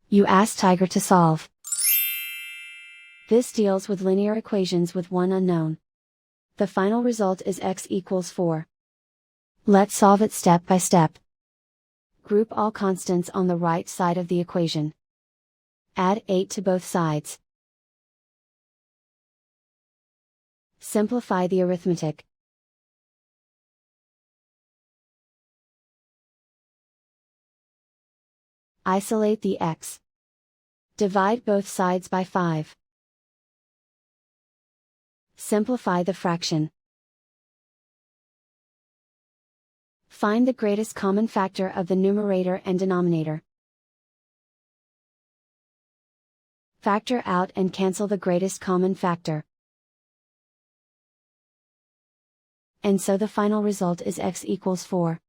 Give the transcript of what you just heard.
You ask Tiger to solve. This deals with linear equations with one unknown. The final result is x equals 4. Let's solve it step by step. Group all constants on the right side of the equation. Add 8 to both sides. Simplify the arithmetic. Isolate the x. Divide both sides by 5. Simplify the fraction. Find the greatest common factor of the numerator and denominator. Factor out and cancel the greatest common factor. And so the final result is x equals 4.